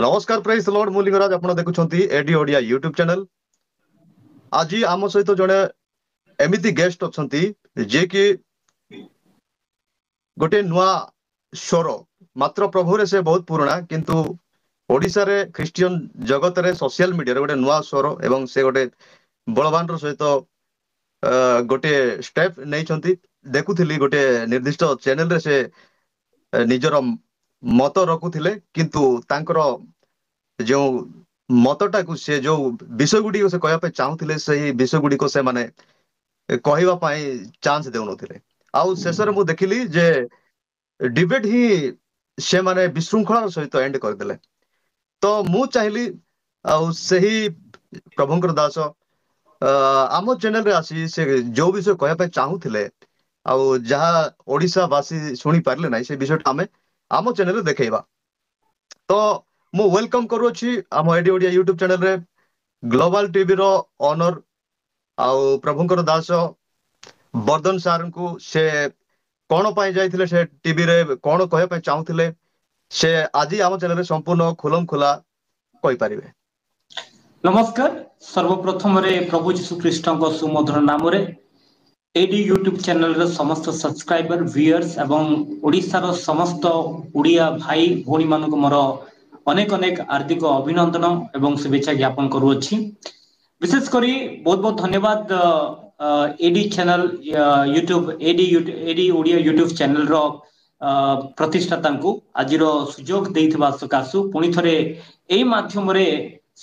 नमस्कार praise Lord मु लिंगराज आपण देखुछंती एडी ओडिया यूट्यूब चैनल। आज आम सहित जड़े एमिति गेस्ट अछंती जे कि गोटे नुआ स्वर मात्र प्रभु रे से बहुत पुराना किंतु ओडिसा रे ख्रिस्टियन जगत रे सोशल मीडिया रे गोटे नुआ स्वर एवं से गोटे बलवान रो सहित गोटे स्टेप नहीं छंती। देखुथिली गोटे निर्दिष्ट चैनल रे से निजर मत रखुथिले किंतु तांकर जो मतटा को से जो विषय गुडी को से कहया पे चाहुथिले सही विषय गुडी को से माने कहवा पाई चांस देउनथिले। आउ शेषर मु देखिली जे डिबेट ही से माने विशृंखला सहित एंड करदेले। तो मु चाहली आउ सही प्रभुंकर दास आम चैनल रे आसी से जो विषय कहया पे चाहुथिले आउ जहा ओडिसा वासी सुनी पारले नै से विषय आमे आम चैनल रे देखैबा। तो मु वेलकम करूछि आम एडी ओडिया यूट्यूब चैनल रे ग्लोबल टीवी रो ओनर आउ प्रभुंकर दास वर्धन सार को से कौन पाई जाइथिले से टीवी रे कौन कहया पे चाहुथिले से आज आम चैनल रे संपूर्ण खुलम खुला कहि परिबे। नमस्कार सर्वप्रथम रे प्रभु यीशु ख्रीष्ट को सुमधुर नाम रे एडी यूट्यूब चैनल रे समस्त सब्सक्राइबर व्यूअर्स एवं ओडिसा रो समस्त उड़िया भाई भौणी मान को मोर अनेक अनेक हार्दिक अभिनंदन एवं शुभेच्छा ज्ञापन करूछि। विशेष करी बहुत बहुत धन्यवाद एडी चैनल यूट्यूब एडी ओडिया यूट्यूब चैनल रो प्रतिष्ठाता को आज सुजोग देइथिबा सकासु पुणी थरे एई माध्यम रे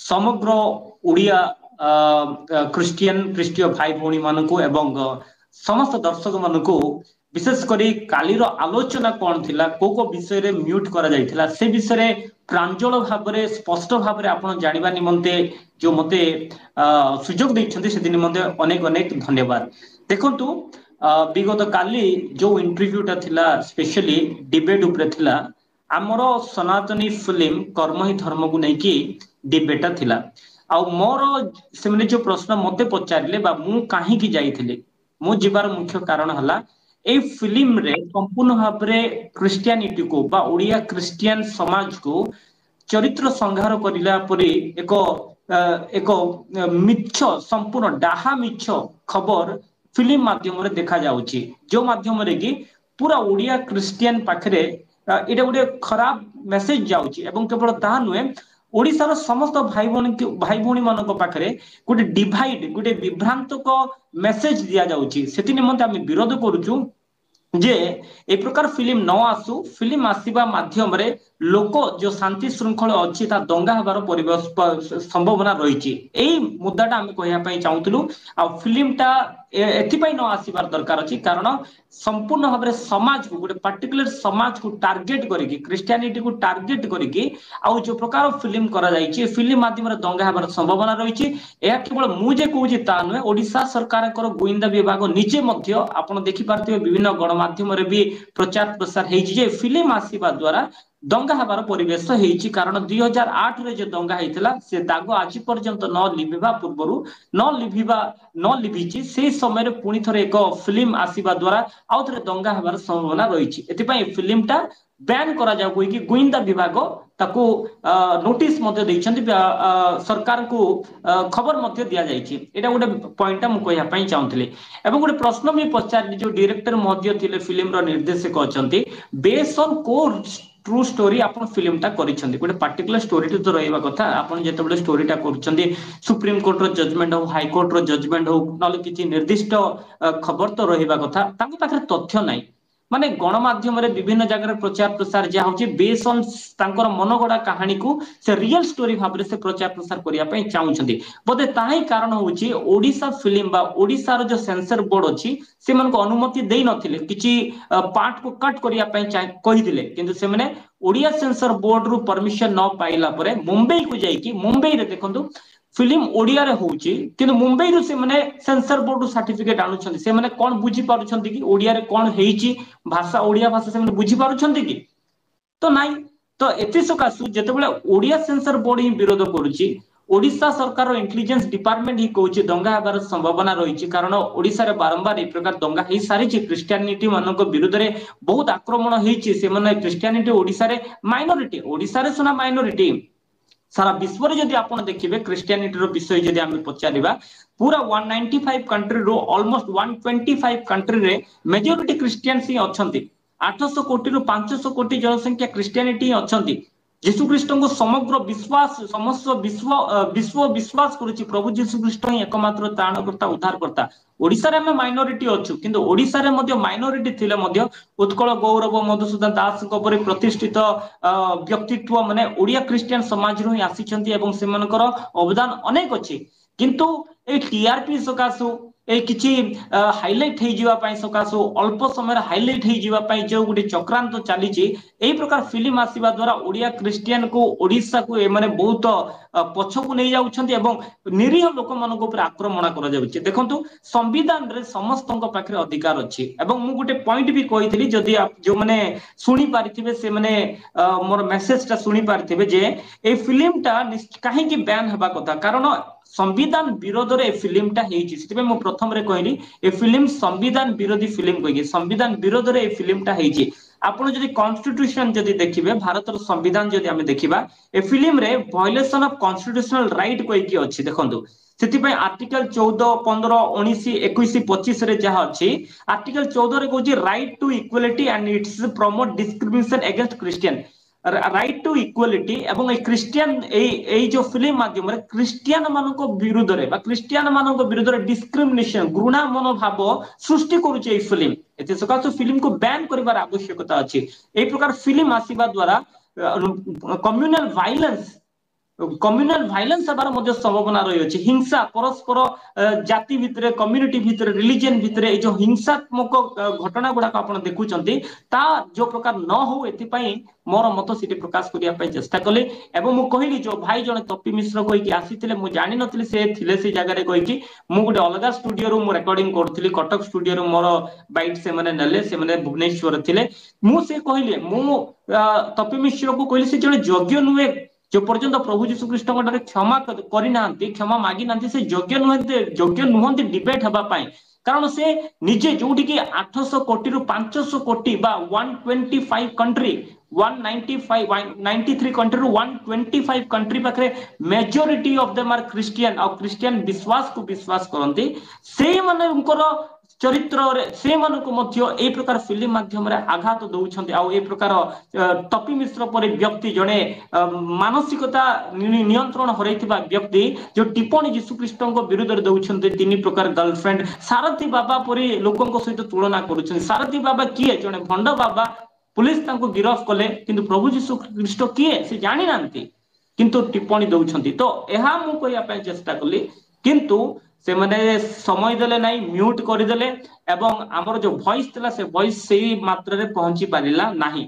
समग्र उड़िया ख्रीष्टीय भाई भौणी मान को एवं समस्त दर्शक मान को विशेष करी काली रो आलोचना कौन थिला को विषय रे म्यूट करा जाइथिला से विषय रे प्रांजल भाव रे स्पष्ट भाव रे आपण जानिबा निमंते जो मते सुजोग दैछन्ते से दिन निमंते अनेक अनेक धन्यवाद। देखंतु विगत काली जो इंटरव्यूटा थिला स्पेशली डिबेट उपरे थिला आमरो सनातनी फिल्म कर्म ही धर्म को नै कि डिबेटा थिला आ मोर सेमने जो प्रश्न मते पचारिले बा मु काहे की जाइथिले मु जिबार मुख्य कारण हला ए फिल्म रे संपूर्ण भाव रे क्रिश्चियनिटी को बा ओडिया क्रिश्चियन समाज को चरित्र संहार करिला परे एक मिछ संपूर्ण डाहा मिछ खबर फिल्म माध्यम रे देखा जाउची जो माध्यम रे कि पूरा ओडिया क्रिश्चियन पाखरे एटा गोटे खराब मेसेज जाउची एवं केवल ता नुए ओडिसा समस्त भाई भौणी मान पाखे गोटे डिवाइड गोटे विभ्रांत मेसेज दिया जाउची सेति निमंते आमे विरोध करूछु जे ए प्रकार फिल्म न आसु फिल्म आसीबा माध्यम रे लोक जो शांति श्रृंखला अच्छी ता दंगा हबार परिवेश संभावना रही एई मुद्दाटा आमे कहया पई चाहूतलु आ फिल्मटा एथि पई न आसीबार दरकार अछि कारण संपूर्ण भाव रे समाज को गोटे पर्टिकुलर समाज को टार्गेट करिकि क्रिश्चियनिटी को टार्गेट करिकि आ जो प्रकार फिल्म करा जाइछि फिल्म माध्यम रे दंगा हबार संभावना रही या केवल मु जे कहूछि ता नुहे ओडिसा सरकार कर गोइंदा विभाग निजे मध्य आपण देखि पारथिबे विभिन्न गणमाध्यम रे भी प्रचार प्रसार हेछि जे फिल्म आसीबा द्वारा दंगा हबार परिवेश हेछि कारण 2008 रे जे दंगा हेतिला से दाग आज पर्यंत न लिभिबा पूर्वरु न लिभिछि से समय रे पुनी थरे एक फिल्म आसीबा द्वारा आउ थरे दंगा हबार संभावना रहिछि एति पई फिल्मटा बैन करा जाउ कि गोइंदा विभाग ताको नोटिस मध्ये दैछन्ति सरकार को खबर मध्ये दिया जाइछि एटा गोटे पॉइंट मु कहया पई चाहूतले एवं गोटे प्रश्न भी पचार जो डायरेक्टर मध्ये थिले फिल्म रो निर्देशक अछन्ति बेस ऑन को ट्रू स्टोरी आपण फिल्मटा करिसन्ति गोटे पर्टिकुलर स्टोरी तो रहइबा कथा आपण जेतेबेले स्टोरीटा करूछन्ति सुप्रीम कोर्ट रो जजमेंट हो हाई कोर्ट रो जजमेंट हो नले किछि निर्दिष्ट खबर तो रहइबा कथा तांको पाखरे तथ्य नै माने गणमाध्यम रे विभिन्न जगह प्रचार प्रसार जे होछि बेस ऑन तांकर मनगडा कहानी को से रियल स्टोरी भाबरे से प्रचार प्रसार करिया पई चाहुछन्ति बोधे ताही कारण होछि ओडिसा फिल्म बा ओडिसा रो जो सेंसर बोर्ड अछि से मन को अनुमति देई नथिले किछि पार्ट को कट करिया पई कहि दिले किंतु से माने ओडिया सेंसर बोर्ड रु परमिशन न पाइला परे मुंबई को जाई कि मुंबई रे देखंतु फिल्म ओडिया रे होउची किंतु मुंबई रु से माने सेंसर बोर्ड सर्टिफिकेट आनुछन्ति से माने कोन बुझी पारुछन्ति कि ओडिया रे कोन हेइची भाषा ओडिया भाषा से माने बुझी पारुछन्ति कि तो नाही तो एति सकासु जेतेबेले ओडिया सेंसर बोर्ड ही विरोध करूची ओडिसा सरकार इंटेलिजेंस डिपार्टमेंट ही कहूची दंगा हबार संभावना रही कारण ओडिसा रे बारंबार ए प्रकार दंगा ही सारी क्रिश्चियनिटी मानक विरुद्ध रे बहुत आक्रमण हेइची से माने क्रिश्चियनिटी ओडिसा रे माइनॉरिटी ओडिसा रे सुना माइनॉरिटी सारा विश्व रे जदि आपण देखिबे क्रिश्चियनिटी रो विषय जदि हम पचारिबा पूरा 195 कंट्री रो ऑलमोस्ट 125 कंट्री रे मेजॉरिटी क्रिश्चियंस ही अछंती 800 कोटी रो 500 कोटी जनसंख्या क्रिश्चियनिटी ही अछंती यीशु ख्रीष्ट को समग्र विश्वास समस्त विश्व विश्व विश्वास करुछि प्रभु यीशु ख्रीष्ट ही एकमात्र त्राणकर्ता उद्धारकर्ता ओडिसा रे हम माइनॉरिटी अछु किंतु ओडिसा रे मध्ये माइनॉरिटी थिले मध्ये उत्कल गौरव मधुसूदन दास को परि प्रतिष्ठित व्यक्तित्व माने ओडिया क्रिश्चियन समाज रो ही आसीचंती एवं सेमानकर अवदान अनेक अछि किंतु ए टीआरपी सकासु ए किछि हाइलाइट हे जिवा पई सकासु अल्प समय हाइलाइट हे जिवा पई जो गुटे चक्रांत चली एही प्रकार फिल्म आसीबा द्वारा ओडिया क्रिश्चियन को ओडिसा को ए माने बहुत पछकु नै जाउछंती एवं निरीह लोक मानको ऊपर आक्रमण करा जाउछि देखंतु संविधान रे समस्तଙ୍କ पाखरे अधिकार अछि एवं मु गुटे पॉइंट भी कहितली जदि आप जो माने सुनी पारिथिबे से माने मोर मेसेज ता सुनी पारिथिबे जे ए फिल्म ता काहे कि बैन हबा कथा कारण संविधान विरोध रे फिल्म ता हेछि सितबे मु प्रथम रे कहली ए फिल्म संविधान विरोधी फिल्म कहि संविधान विरोध रे ए फिल्म ता हेछि आपण जदि कॉन्स्टिट्यूशन जदि देखिबे भारतर संविधान जदि हम देखिबा ए फिल्म रे वायोलेशन ऑफ कॉन्स्टिट्यूशनल राइट कहि कि अछि देखंतु सेति आर्टिकल 14 15 19 21 25 रे जहा अछि आर्टिकल 14 रे कहछि right to equality and it's promote discrimination against Christian right to equality एवं ए क्रिश्चियन ए जो फिल्म माध्यम रे क्रिश्चियन मानको विरुद्ध रे बा क्रिश्चियन मानको विरुद्ध रे डिस्क्रिमिनेशन घृणा मनोभाव सृष्टि करूचे ए फिल्म एते सकासु फिल्म को बैन करिवार आवश्यकता अछि ए प्रकार फिल्म आसीबा द्वारा कम्युनल वायलेंस हबार मध्य संभावना रही अछि हिंसा परस्पर जाति भितरे कम्युनिटी भितरे रिलीजन भितरे जो हिंसात्मक घटना गुडा आपण देखुचंती ता जो प्रकार न हो एथि पई मोर मत सिटी प्रकाश करिया पई चेष्टा कले एवं मु कहिली जो भाई जने तपी मिश्र कहि कि आसीथिले मु जानि नथिले से थिले से जगह रे कहि कि मु गुटे अलगा स्टूडियो रो मु रिकॉर्डिंग करथिली कटक स्टूडियो रो मोर बाइट से माने नले से माने भुवनेश्वर थिले मु से कहिले मु तपी मिश्र को कहिले से जने योग्य नुहे जो पर्यंत प्रभु यीशु ख्रीष्ट क्षमा करना क्षमा मागी ना से योग्य नुहति डिबेट हवा कारण से निजे जोटी की 800 कोटी रु 500 कोटी बा 125 कंट्री 193 कंट्री रु 125 कंट्री पाखरे majority of them are Christian और क्रिश्चियन विश्वास को विश्वास करंती से मानकर चरित्र से मानक मध्य ए प्रकार फिल्म माध्यम रे आघात दउछंती आ ए प्रकार तपी मिश्र पर व्यक्ति जने मानसिकता नियंत्रण हरैथिबा व्यक्ति जो टिप्पणी यीशु ख्रीष्टଙ୍କ विरुद्ध रे दउछंती तीन प्रकार गर्लफ्रेंड सारथी बाबा परि लोकଙ୍କ सहित तुलना करूछंती सारथी बाबा किए जने भंड बाबा पुलिस तांको गिरफ कले किंतु प्रभु यीशु ख्रीष्ट किए से जानि नांती किंतु टिप्पणी दउछंती तो एहा मु कहिया पय चेष्टा कली किंतु से माने समय देले नाही म्यूट कर देले एवं हमर जो वॉइस तला से वॉइस सही मात्रा रे पहुंची पारिला नाही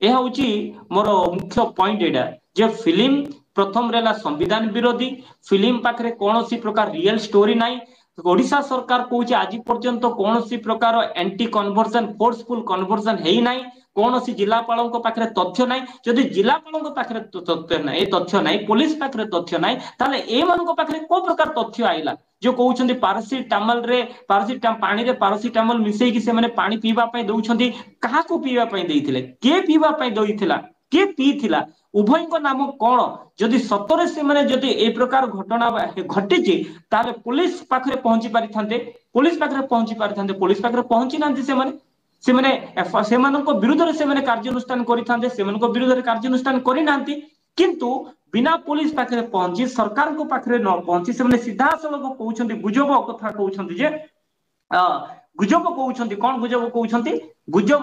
एहा होची मोर मुख्य पॉइंट एडा जे फिल्म प्रथम रेला संविधान विरोधी फिल्म पाखरे कोनोसी प्रकार रियल स्टोरी नाही ओडिशा सरकार कहूचे आज पर्यंत कोनोसी प्रकार एंटी कन्वर्जन फोर्सफुल कन्वर्जन हेई नाही कोनोसी जिलापालଙ୍କ पाखरे तथ्य नाही जदि जिलापालଙ୍କ पाखरे तथ्य नाही पुलिस पाखरे तथ्य नाही ताले ए मानको पाखरे को प्रकार तथ्य आइला जो कहउछंती पारासिटामल रे पानी रे पारासिटामल मिसई कि से माने पानी पीबा पई दउछंती काहा को पीबा पई देइथिले के पीबा पई दइथिला के पीथिला उभयଙ୍କ नाम कोन जदि सतरे से माने जदि ए प्रकार घटना घटिची ताले पुलिस पाखरे पहुंची पारिथांते पुलिस पाखरे पहुंची नांती से माने विरुद्ध रे से माने कार्यानुष्ठान करिथांते सेमानको विरुद्ध रे कार्यानुष्ठान करि नांती किंतु बिना पुलिस पाखरे पहुंची सरकार को पाखरे न पहुंची से माने सीधा सलग कहउछंती गुजब कथा कहउछंती जे गुजब कहउछंती कोन गुजब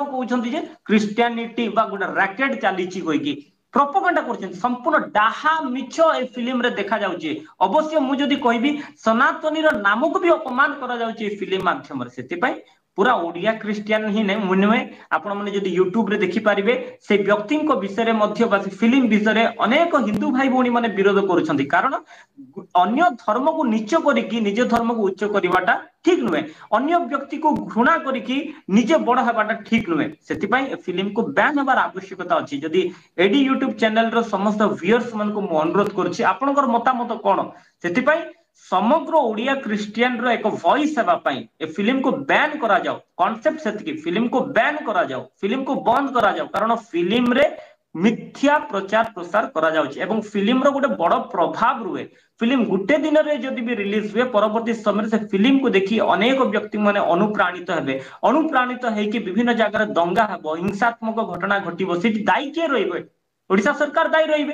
कहउछंती जे क्रिश्चियनिटी बा गुडा रैकेट चालीची होइकी प्रोपोगंडा करछन संपूर्ण डाहा मिछ ए फिल्म रे देखा जाउची अवश्य मु जदी कहबी सनातनी रो नाम को भी अपमान करा जाउची ए फिल्म माध्यम रे सेति पई पूरा ओडिया क्रिश्चियन ही नहीं मुनवे आपण माने जदी YouTube रे देखि पारिबे से व्यक्ति को विषय रे मध्य बासी फिल्म विषय रे अनेक हिंदू भाई भौणी माने विरोध करूछंती कारण अन्य धर्म को नीच करिकि निज धर्म को उच्च करिवाटा ठीक नुहे अन्य व्यक्ति को घृणा करिकि निजे बड़ हेबाटा ठीक नुहे सेति पई फिल्म को बैन हबार आवश्यकता अछि जदी एडी YouTube चैनल रो समस्त व्यूअर्स मन को मु अनुरोध करछि आपनकर मतामत कोन सेति पई समग्र ओडिया क्रिश्चियन रो एक वॉइस हेबा पई ए फिल्म को बैन करा जाओ कांसेप्ट सेति फिल्म को बैन करा जाओ फिल्म को बंद करा जाओ कारण फिल्म रे मिथ्या प्रचार प्रसार करा जाउछि एवं फिल्म रो गोटे बड़ प्रभाव रुए फिल्म गुटे दिन रे जदि भी रिलीज हुए परवर्ती समय से फिल्म को देखि अनेक व्यक्ति माने अनुप्राणित हेबे अनुप्राणित हेकि विभिन्न जगह दंगा हेबो हिंसात्मक घटना घटिबो सेठी दायी के रहिबे ओडिशा सरकार दायी रहिबे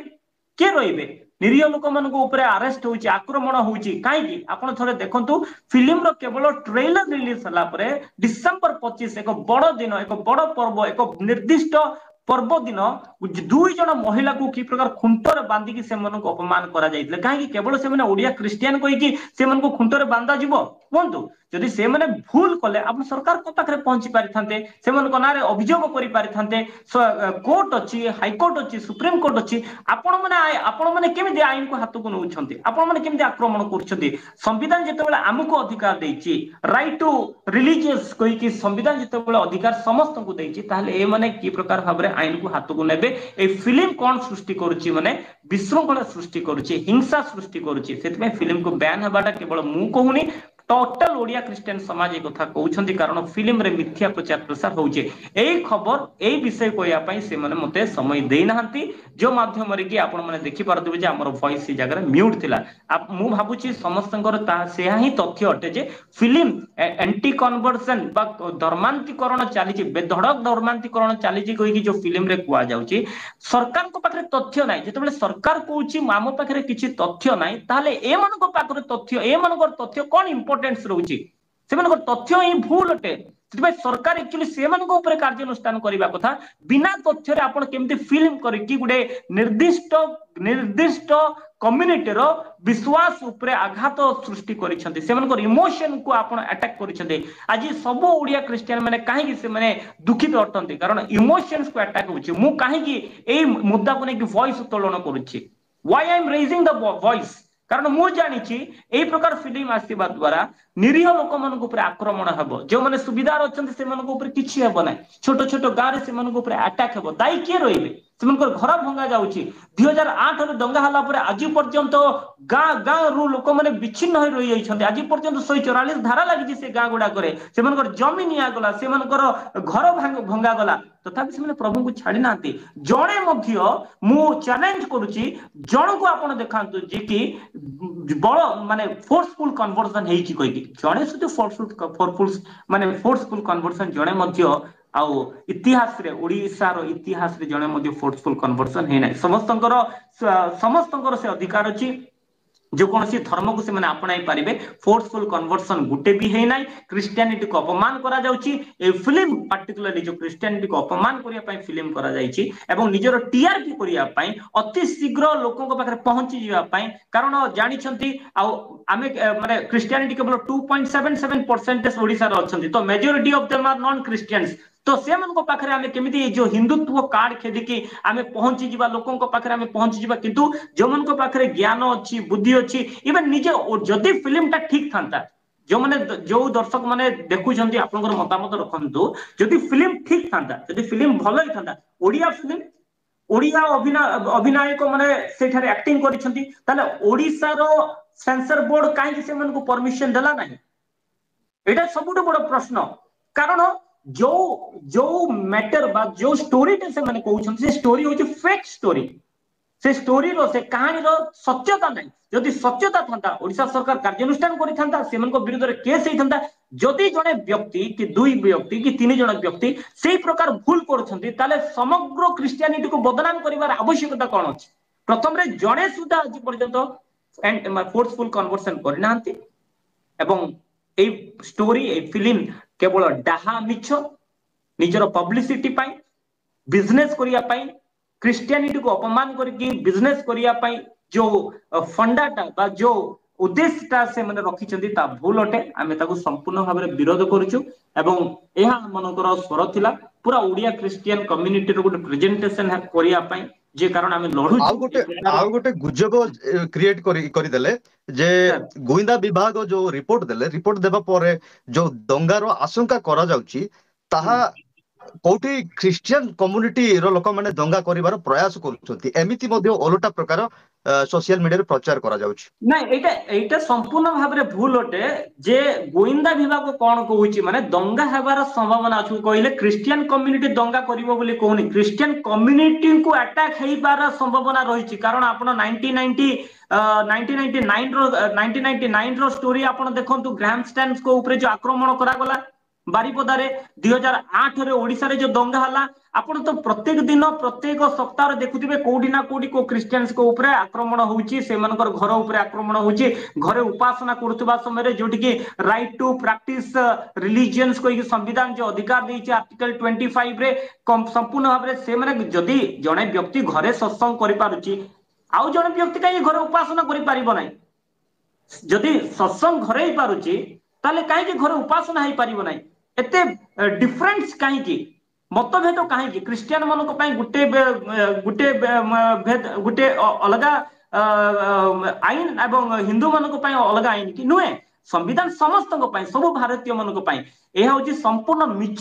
के रहिबे निरीह लोक मानक ऊपर अरेस्ट होउछि आक्रमण होउछि काहेकि आपण थोड़े देखंतु फिल्म रो केवल ट्रेलर रिलीज हला परे डिसेंबर 25 एक बड़ दिन एक बड़ पर्व एक निर्दिष्ट पर्व दिन दुई जन महिला को कि प्रकार खुंटर बांधिकी से अपमान करा जाइतिले काहेकि केवल से माने ओडिया क्रिश्चियन कहिकी से मन को खुंटर बांधा जिवो कोंतु जदि से माने भूल कले आपण सरकार को पाखरे पहुंची पारि थांते से मन को नारे अभियोग करि पारि थांते कोर्ट अछि हाई कोर्ट अछि सुप्रीम कोर्ट अछि आपण माने केमिति आईन को हाथ को नउछंती आपण माने केमिति आक्रमण करछंती संविधान जेतेबेले हमको अधिकार देछि राइट टू रिलीजियस कहिकी संविधान जेतेबेले अधिकार समस्त को देछि ताले ए माने की प्रकार भाबरे आईन को हाथ को नेबे ए फिल्म कोन सृष्टि करूछि माने विशृंखला सृष्टि करूछि हिंसा सृष्टि करूछि सेतमे फिल्म को बैन हबाटा केवल मु कहूनी टोटल ओडिया क्रिश्चियन समाज एक कथा कहउछंती कारण फिल्म रे मिथ्या प्रचार प्रसार होउछि एई खबर एई विषय कोया पई से माने मते समय देई नाहंती जो माध्यम रे कि आपण माने देखि पारदबे जे हमर वॉइस सी जगह म्यूट थिला मु भाबुछि समस्तंकर ता सेहा ही तथ्य अटे जे फिल्म एंटी कन्वर्सन बा धर्मांतरीकरण चली बेधड़क धर्मांतरीकरण चली कहि जो फिल्म रे कुआ जाउछि सरकार को पाखरे तथ्य नाही जेतेबेले सरकार कहउछि आम पाखरे किछि तथ्य नाही ताले ए मानको पाखरे तथ्य ए मानकर तथ्य कोन इंपोर्टेंस रहउछि से मानकर तथ्य ही भूल अटे सरकार एक्चुअली से मानको ऊपर कार्यानुष्ठान करबा कथा बिना तथ्य रे आपण केमती फिल्म करी कि गुडे निर्दिष्ट निर्दिष्ट कम्युनिटी रो विश्वास ऊपर आघात सृष्टि करिसंती से मानकर इमोशन को आपण अटैक करिसंती आज सब ओडिया क्रिश्चियन माने काहे कि से माने दुखित अटंती कारण इमोशंस को अटैक होछि मु काहे कि एई मुद्दा को ने कि वॉइस उत्तोलन करूछि why I am raising the voice कारण मु जानिछि एई प्रकार फिल्म आसीबा द्वारा निरीह लोक मन ऊपर आक्रमण हेबो जो माने सुविधार अछंती से मन ऊपर किछि हेबो नै छोटो छोटो गारे से मन ऊपर अटैक हेबो दाई के रहिबे से मन घर भंगा जाउछि 2008 रे दंगा हला परे आज पर्यंत गां रु लोक माने विच्छिन्न होई रहि जाइछन्ते आज पर्यंत 144 धारा लागि से गां गुडा करे से मन जमीन निया गला से मन घर भंगा गला तथापि से माने प्रभु को छाडी नांती जणे मध्य मु चैलेंज करूछि जण को आपण देखांतु जे कि बड़ माने फोर्सफुल कन्वर्जन हेइ कि कहि जणे सुध फोर्सफुल माने फोर्सफुल कन्वर्जन जणे मध्य आउ इतिहास रे ओडिसा रो इतिहास रे जणे मध्य फोर्सफुल कन्वर्जन हे नै समस्तंकर से अधिकार अछि जो कौन सी धर्म को से माने अपनाई पारिबे फोर्सफुल कन्वर्सन गुटे भी है नाही क्रिश्चियनिटी को अपमान करा जाउची ए फिल्म पार्टिकुलरली जो क्रिश्चियनिटी को अपमान करिया पई फिल्म करा जाईची एवं निजरो टीआरपी करिया पई अति शीघ्र लोकन को पाखरे पहुंची जिवा पई कारण जानि छंती आ आमे माने क्रिश्चियनिटी केवल 2.77% ओडिसा रो अछंती तो majority of them are non Christians तो से मन को पाखरे आमे केमिति जो हिंदुत्व कार्ड खेदी कि आमे पहुंची जिबा लोकन को पाखरे आमे पहुंची जिबा किंतु जो मन को पाखरे ज्ञान अछि बुद्धि अछि इवन निजे जदि फिल्म ता ठीक थांता जो माने जो दर्शक माने देखु छंती आपनकर मतामत रखंतु जदि फिल्म ठीक थांता जदि फिल्म भलो ही थांता ओडिया फिल्म ओडिया अभिनायक माने सेठारे एक्टिंग करि छंती ताले ओडिसा रो सेंसर बोर्ड काहे कि से मन को परमिशन देला नाही एटा सबुठ बड़ प्रश्न कारण जो जो मैटर बा जो स्टोरी से माने कहउछन से स्टोरी होची फेक स्टोरी से स्टोरी रो से कहानी रो सत्यता नहीं जदि सत्यता थांता ओडिशा सरकार कार्यानुष्ठान करि थांता सेमन को विरुद्ध रे केस हे थांता जदि जने व्यक्ति कि दुई व्यक्ति कि तीन जन व्यक्ति सेही प्रकार भूल करछंती ताले समग्र क्रिश्चियनिटी को बदनाम करिवार आवश्यकता कोन अछि प्रथम रे जने सुधा आज पर्यंत एंड फोर्सफुल कन्वर्सन करनांती एवं ए स्टोरी ए फिल्म केवल डाहा मिछ निजर पब्लिसिटी पाई बिजनेस करिया पाई क्रिश्चियनिटी को अपमान करके बिजनेस करिया पाई जो फंडाटा बा जो उद्देश्यटा से माने रखी चंदी ता भूल अटे आमे ताको संपूर्ण भाबरे विरोध करूछु एवं एहा मनकर स्वर थिला पूरा ओडिया क्रिश्चियन कम्युनिटी रो गुड प्रेजेंटेशन करिया पाई जे कारण आमे लढु आउ गोटे गुजब क्रिएट करि देले जे गोविंदा विभाग जो रिपोर्ट देले रिपोर्ट देबा परे जो दंगार आशंका करा जाउची ताहा କୋଉଠି ଖ୍ରୀଷ୍ଟିଆନ କମ୍ୟୁନିଟି ର ଲୋକମାନେ ଦଙ୍ଗା କରିବାର ପ୍ରୟାସ କରୁଛନ୍ତି, ଏମିତି ମଧ୍ୟ ଓଲଟା ପ୍ରକାର ସୋସିଆଲ ମିଡିଆରେ ପ୍ରଚାର କରାଯାଉଛି। ନାଇଁ ଏଇଟା ଏଇଟା ସମ୍ପୂର୍ଣ୍ଣ ଭାବରେ ଭୁଲ ଅଟେ ଯେ ଗୋଇନ୍ଦା ବିଭାଗ କଣ କହୁଛି ମାନେ ଦଙ୍ଗା ହେବାର ସମ୍ଭାବନା ଅଛି କହିଲେ ଖ୍ରୀଷ୍ଟିଆନ କମ୍ୟୁନିଟି ଦଙ୍ଗା କରିବ ବୋଲି କହୁନି, ଖ୍ରୀଷ୍ଟିଆନ କମ୍ୟୁନିଟିକୁ ଆଟାକ ହେଇବାର ସମ୍ଭାବନା ରହିଛି କାରଣ ଆପଣ 1999 ର ଷ୍ଟୋରି ଆପଣ ଦେଖନ୍ତୁ ଗ୍ରାଣ୍ଡଷ୍ଟାଣ୍ଡଙ୍କ ଉପରେ ଯୋଉ ଆକ୍ରମଣ କରାଗଲା ବାରିପଦାରେ 2008ରେ ଓଡିଶାରେ ଯୋଉ ଦଙ୍ଗା ହେଲା ଆପଣ ତ ପ୍ରତ୍ୟେକ ଦିନ ପ୍ରତ୍ୟେକ ସପ୍ତାହରେ ଦେଖୁଥିବେ କୋଉଠି ନା କୋଉଠି କୋଉ ଖ୍ରୀଷ୍ଟିଆନଙ୍କ ଉପରେ ଆକ୍ରମଣ ହଉଛି, ସେମାନଙ୍କର ଘର ଉପରେ ଆକ୍ରମଣ ହଉଛି, ଘରେ ଉପାସନା କରୁଥିବା ସମୟରେ ଯୋଉଠିକି ରାଇଟ୍ ଟୁ ପ୍ରାକ୍ଟିସ ରିଲିଜିୟନ୍ସ କହିକି ସମ୍ବିଧାନ ଯୋଉ ଅଧିକାର ଦେଇଛି ଆର୍ଟିକଲ 25ରେ ସମ୍ପୂର୍ଣ୍ଣ ଭାବରେ ସେମାନେ ଯଦି ଜଣେ ବ୍ୟକ୍ତି ଘରେ ସତ୍ସଙ୍ଗ କରିପାରୁଛି ଆଉ ଜଣେ ବ୍ୟକ୍ତି କାହିଁକି ଘରେ ଉପାସନା କରିପାରିବ ନାହିଁ? ଯଦି ସତ୍ସଙ୍ଗ ଘରେ ହେଇପାରୁଛି ତାହେଲେ କାହିଁକି ଘରେ ଉପାସନା ହେଇପାରିବ ନାହିଁ? ଏତେ ଡିଫରେନ୍ସ କାହିଁକି, ମତଭେଦ କାହିଁକି? ଖ୍ରୀଷ୍ଟିଆନ ମାନଙ୍କ ପାଇଁ ଗୋଟେ ଅଲଗା ଆଇନ ଏବଂ ହିନ୍ଦୁ ମାନଙ୍କ ପାଇଁ ଅଲଗା ଆଇନ କି ନୁହେଁ? ସମ୍ବିଧାନ ସମସ୍ତଙ୍କ ପାଇଁ, ସବୁ ଭାରତୀୟ ମାନଙ୍କ ପାଇଁ। ଏହା ହଉଛି ସମ୍ପୂର୍ଣ୍ଣ ମିଛ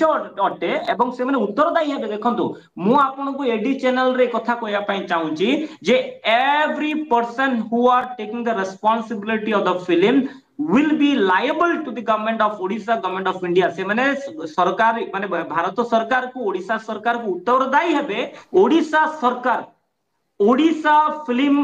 ଅଟେ ଏବଂ ସେମାନେ ଉତ୍ତରଦାୟୀ ହେବେ। ଦେଖନ୍ତୁ ମୁଁ ଆପଣଙ୍କୁ ଏଡି ଚ୍ୟାନେଲରେ କଥା କହିବା ପାଇଁ ଚାହୁଁଛି ଯେ every person who are taking the responsibility of the film will be liable to the government of Odisha, government of India। ସେମାନେ ସରକାର ମାନେ ଭାରତ ସରକାରକୁ ଓଡିଶା ସରକାରକୁ ଉତ୍ତରଦାୟୀ ହେବେ। ଓଡିଶା ସରକାର, Odisha film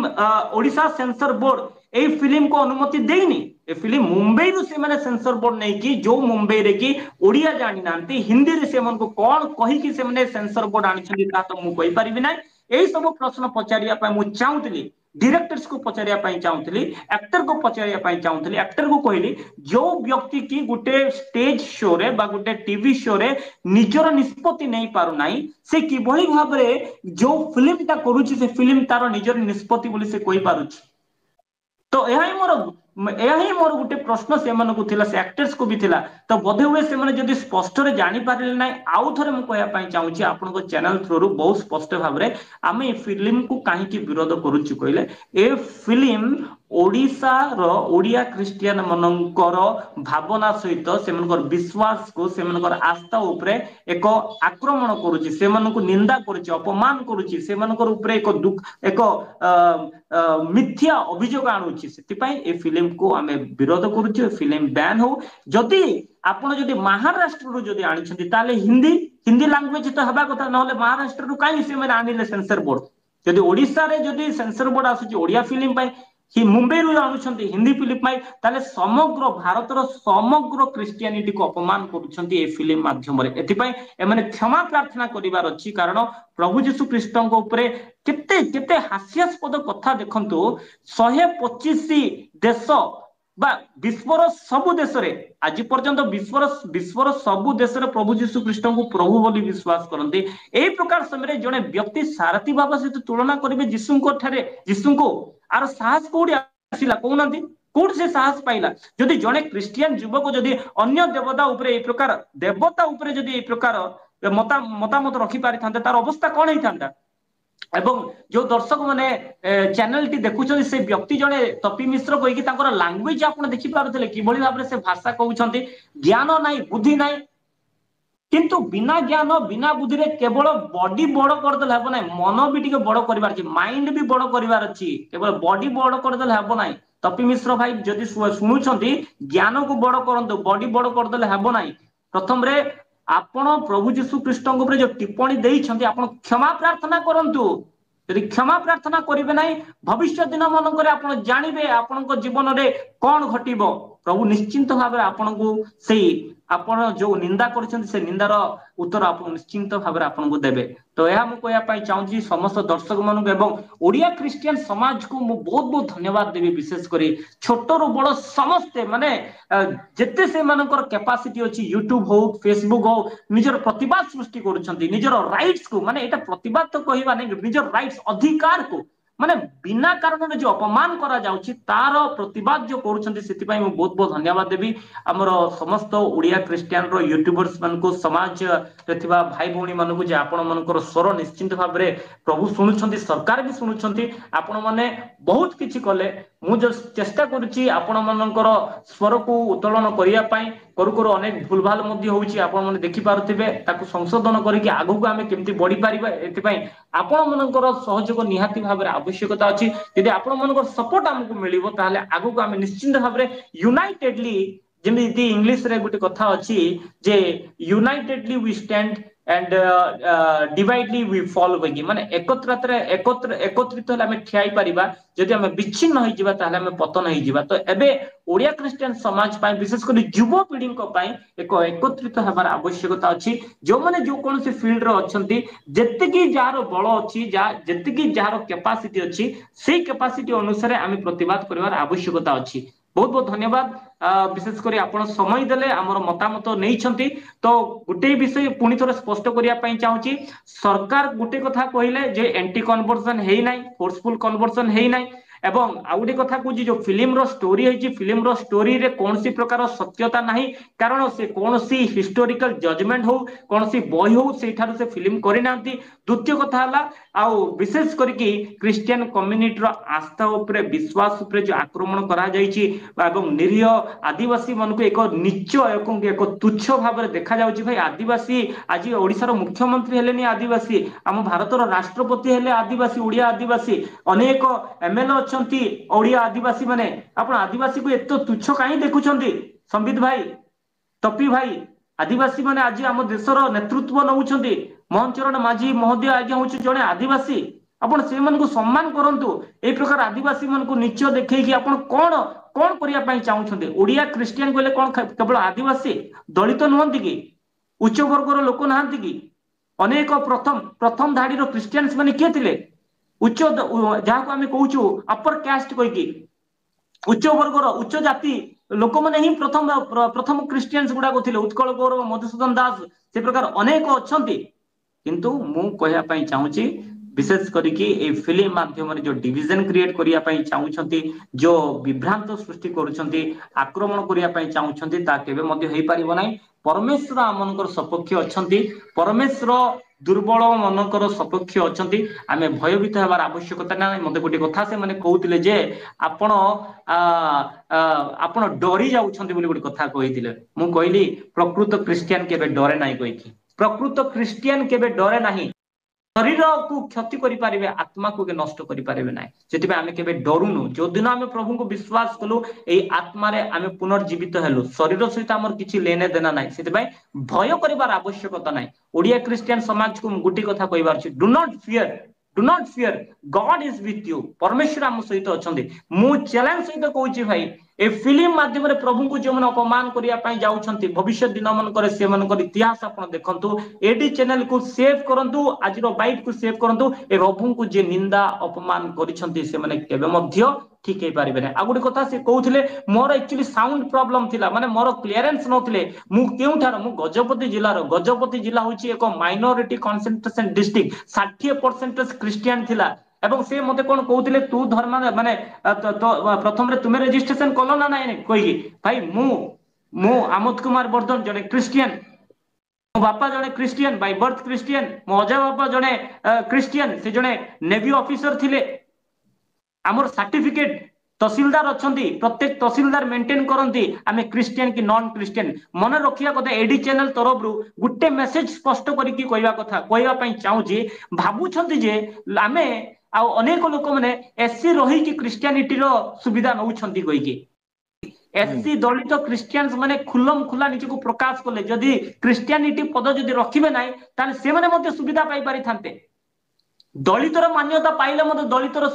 Odisha censor board ए फिल्म को अनुमति देनी। ए फिल्म मुंबई रु से माने सेंसर बोर्ड नहीं कि जो मुंबई रे कि ओडिया जानि नांती हिंदी रे से मन को कोन कहि कि से माने सेंसर बोर्ड आनि छथि ता तो मु कहि परिबि नै। एही सब प्रश्न पचारिया पय मु चाहुतली, डायरेक्टर्स को पचारिया पय चाहुतली, एक्टर को पचारिया पय चाहुतली। एक्टर को कहली जो व्यक्ति की गुटे स्टेज शो रे बा गुटे टीवी शो रे निजर निष्पत्ति नहीं पारु नाही से किभଳି भाबरे जो फिल्म ता करूची से फिल्म तार निजर निष्पत्ति बोली से कहि पारुची। तो यह ही मोर गोटे प्रश्न से थिला, से एक्टर्स को भी थिला। तो बोधे हुए से माने जदि स्पष्ट रे जानि पारिले नै आउ थरे मु कहया पई चाहूची आपन को चैनल थ्रू रु बहुत स्पष्ट भाबरे आमे ए फिल्म को काहे की विरोध करूची कहले ए फिल्म ओडिशा रो ओडिया क्रिश्चियन मनकर भावना सहित सेमनकर विश्वास को सेमनकर आस्था उपरे एक आक्रमण करूची, सेमनको निंदा करूची, अपमान करूची, सेमनकर उपरे एक मिथ्या अभियोग आणुची। सेतिपई ए फिल्म को आमे विरोध करूची, ए फिल्म बैन हो। जदि आपण जदि महाराष्ट्र रु जदि आनिछथि ताले हिंदी लैंग्वेज तो हबा कथा, नहले महाराष्ट्र रु काई से माने आनिले सेंसर बोर्ड? जदि ओडिसा रे जदि सेंसर बोर्ड आसुची ओडिया फिल्म पई कि मुंबई रु आणुछथि हिंदी फिल्म पई, ताले समग्र भारतर समग्र क्रिश्चियनिटी को अपमान करूछथि ए फिल्म माध्यम रे। एतिपई एमाने क्षमा प्रार्थना करिवार अछि कारण प्रभु यीशु ख्रीष्टଙ୍କ ଉପରେ केते केते हास्यास्पद कथा देखंतु 125 देश बा विश्वर सबु देश रे आज पर्यंत विश्वर सबु देश रे प्रभु यीशु ख्रीष्टଙ୍କୁ प्रभु बोली विश्वास करନ୍ତି। एई प्रकार समय जने व्यक्ति सारथी बाबा सहित तुलना करिवे यीशुଙ୍କ ठारे, यीशुଙ୍କୁ आर साहस कोडी आसिला कहउनांती, कोड से साहस पाइला? जदि जने क्रिश्चियन युवक जदि अन्य देवता उपरे ए प्रकार देवता उपरे जदि ए प्रकार मतामत रखि पारि थांते तार अवस्था कोन हेई थांता? एवं जो दर्शक माने चैनल टी देखुछन से व्यक्ति जने तपी मिश्र कहि तांकर लैंग्वेज आपण देखि पारुथिले किभଳି भाबरे से भाषा कहउछंती, ज्ञान नाही बुद्धि नाही, किंतु बिना ज्ञान बिना बुद्धि रे केवल बॉडी बड़ करदेले हबो नाही, मन भी टिके बड़ करिवार अछि, माइंड भी बड़ करिवार अछि, केवल बॉडी बड़ करदेले हबो नाही। तपी मिश्र भाई जदि सुनुछंती ज्ञान को बड़ करंतु, बॉडी बड़ करदेले हबो नाही। प्रथम रे आपण प्रभु यीशु ख्रीष्टଙ୍କ ଉପରେ जो टिप्पणी देइछंती आपण क्षमा प्रार्थना करंतु। यदि क्षमा प्रार्थना करिवे नाही भविष्य दिन मनकरे आपण जानिबे आपणको जीवन रे कोन घटिबो। प्रभु निश्चिंत भाबरे आपणको सेही आपण जो निंदा करछंती से निंदार उत्तर आपण निश्चिंत भाबरे आपणको देबे। तो यह मु कहया पई चाहूची समस्त दर्शक मानक एवं ओडिया क्रिश्चियन समाज को मु बहुत बहुत धन्यवाद देबी। विशेष करी छोट रु बड़ समस्त माने जेते से मानकर कैपेसिटी अछि यूट्यूब हो फेसबुक हो निजर प्रतिभा सृष्टि करूछंती, निजर राइट्स को माने एटा प्रतिभा तो कहिबा नै, निजर राइट्स अधिकार को माने बिना कारण जो अपमान करा जाउची तार प्रतिवाद जो करूछंती सेति पई मु बहुत बहुत धन्यवाद देबी। हमर समस्त ओडिया क्रिश्चियन रो यूट्यूबर्स मान को समाज रे थिबा भाई भौणी मान को जे आपण मानकर स्वर निश्चिंत भाबरे प्रभु सुनुछंती, सरकार भी सुनुछंती। आपण माने बहुत किछि कले, मु जो चेष्टा करूची आपण मानकर स्वर को उत्तोलन करिया पई करू करू अनेक भूल भाल मध्य होउची आपण माने देखि पारुथिबे ताकू संशोधन करिकि आगु आमे केमति बढ़ी पारिबा एतिपई आपण मनकर सहयोग निहाती भाबरे आवश्यकता अछि यदि आपण मनकर सपोर्ट हमकु मिलिबो ताले आगु आमे निश्चिंत भाबरे यूनाइटेडली जेमिति इंग्लिश रे गुटे कथा अछि जे unitedly we stand and dividedly we fall होगी माने एकत्रित हले हमें ठियाई परिबा जदि हमें विच्छिन्न होई जिबा ताले हमें पतन होई जिबा तो एबे ओडिया क्रिश्चियन समाज पाई विशेष कर युवा पीढ़ी को पाई एक एकत्रित हबार आवश्यकता अछि जो माने जो कोन से फील्ड रो अछंती जेतिकी जार बळ अछि जा जेतिकी जार कैपेसिटी अछि सेही कैपेसिटी अनुसार हमें प्रतिवाद करिवार आवश्यकता अछि बहुत बहुत धन्यवाद विशेष करी आपण समय देले हमर मतामत नैछंती तो गुटे विषय पुनि थोर स्पष्ट करिया पई चाहूची सरकार गुटे कथा कहिले जे एंटी कन्वर्जन हेई नै फोर्सफुल कन्वर्जन हेई नै एवं आउडी कथा कुजी जो फिल्म रो स्टोरी है फिल्म रो स्टोरी रे कौनसी प्रकार सत्यता नहीं कारण से कौनसी हिस्टोरिकल जजमेंट हो कौनसी बय हो सेठारु से फिल्म करि नांती द्वितीय कथा हला आउ विशेष करके क्रिश्चियन कम्युनिटी रो आस्था ऊपर विश्वास ऊपर जो आक्रमण करा जायछि एवं निरीह आदिवासी मन को एक नीच एवं एक तुच्छ भाव में देखा जाउछि भाई आदिवासी आज ओडिसा रो मुख्यमंत्री हेलेनी आदिवासी आम भारत रो राष्ट्रपति हेले आदिवासी ओडिया आदिवासी अनेक एमएलए अछंती ओडिया आदिवासी माने आपण आदिवासी को एतो तुच्छ काहे देखुछंती संबित भाई तपी भाई आदिवासी माने आज आम देशर नेतृत्व नउछंती मोहन चरण माझी महोदय आज होछि जने आदिवासी आपण से मन को सम्मान करंतु ए प्रकार आदिवासी मन को नीच देखै कि आपण कोन कोन करिया पई चाहुछंती ओडिया क्रिश्चियन कोले कोन केवल आदिवासी दलित नहंती कि उच्च वर्गर लोक नहंती कि अनेक प्रथम प्रथम धाड़ी रो क्रिश्चियंस माने के थिले उच्च जहाँ को आम कहूँ अपर कास्ट कहीकि उच्च वर्गर उच्च जाति लोक मैंने ही प्रथम प्रथम क्रिश्चियंस गुड़ाक थे उत्कल गौरव मधुसूदन दास से प्रकार अनेक अच्छा किंतु मु कहवाई चाहूँगी विशेष करके फिल्म माध्यम जो डिविजन क्रिएट करने चाहूँगी जो विभ्रांत सृष्टि करुँच आक्रमण करने चाहूँगी केवे पार ना परमेश्वर आमनकर सपक्ष अच्छा परमेश्वर दुर्बल मनकर सपक्ष अच्छा आम भयभीत हबार आवश्यकता ना मत गोटे कथा से मैंने कहते जे आपण आपण डरी जाउछंती बोली गोटे कथा कही मु कहली प्रकृत क्रिश्चियन केबे डरे नाही कही प्रकृत क्रिश्चियन केबे डरे नाही शरीर को क्षति करें आत्मा को नष्ट करें ना से आम के डरुनु जो दिन आम प्रभु को विश्वास कलु ये आत्मार आम पुनर्जीवित हेलु शरीर सहित आम किसी लेने देना ना से भय कर आवश्यकता ना ओडिया क्रिश्चियन समाज को गोटे कथा कह do not fear God is with you परमेश्वर आम सहित अच्छा मु चैलेंज सहित कहूँ भाई ए फिल्म माध्यम प्रभु को जो मैंने अपमान करने जाऊँच भविष्य दिन मनकर से इतिहास आप देखु एडी चैनल को सेव करूँ आज बाइट को सेव करूँ ए प्रभु को जी निंदा अपमान कर ठीक है पारे ना आ गोटे कथा से कहते मोर एक्चुअली साउंड प्रॉब्लम थिला माने मोर क्लियरेंस नथिले मु केउठार मु गजपति जिला होची एक माइनॉरिटी कंसंट्रेशन डिस्ट्रिक्ट 60% क्रिश्चियन थिला एवं से मते कोन कहउतिले तू धर्म माने प्रथम रे तुमे रजिस्ट्रेशन कलो ना नाही कहि भाई मु आमोद कुमार वर्धन जने क्रिश्चियन मो बापा जने क्रिश्चियन बाय बर्थ क्रिश्चियन मो अजा बापा जने क्रिश्चियन से जने नेवी ऑफिसर थिले आमर सर्टिफिकेट तहसीलदार अछंती प्रत्येक तहसीलदार मेंटेन करंती आमे क्रिश्चियन की नॉन क्रिश्चियन मन रखिया कथा एडी चैनल तरफ रु गुटे मेसेज स्पष्ट करके कहवा कथा कहवा पई चाहूजी भाबुछंती जे आमे आ अनेक लोक माने एससी रही कि क्रिश्चियनिटी रो सुविधा नउछंती कहि कि एससी दलित क्रिश्चियंस माने खुल्लम खुला निज को प्रकाश करले जदि क्रिश्चियनिटी पद जदि रखिबे नाही ताले से माने मते सुविधा पाई पारि थांते दलितर मान्यता पाइले मते दलितर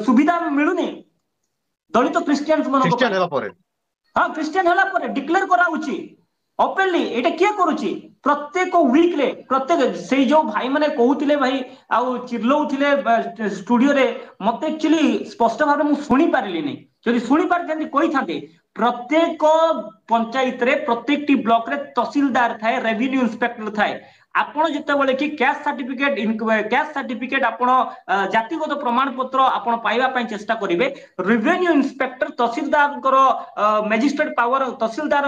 सुविधा मिलुनी दलित क्रिश्चियन क्रिश्चियन होला परे हां क्रिश्चियन होला परे डिक्लेयर कराउची ओपनली एटा किया करूची प्रत्येक वीक ले प्रत्येक से जो भाई माने कहउतिले भाई आउ चिल्लौथिले स्टूडियो रे मते एक्चुअली स्पष्ट भाबे मु सुनी पारिली नै जदि सुनी पारथांती कहि थांते प्रत्येक पंचायत रे प्रत्येक टी ब्लॉक रे तहसीलदार थाए रेवेन्यू इंस्पेक्टर थाए आपण जेतेबेले कि कैश सर्टिफिकेट आपण जातिगत प्रमाण पत्र आपण पाइबा पई चेष्टा करिवे रेवेन्यू इंस्पेक्टर तहसीलदार मजिस्ट्रेट पावर तहसीलदार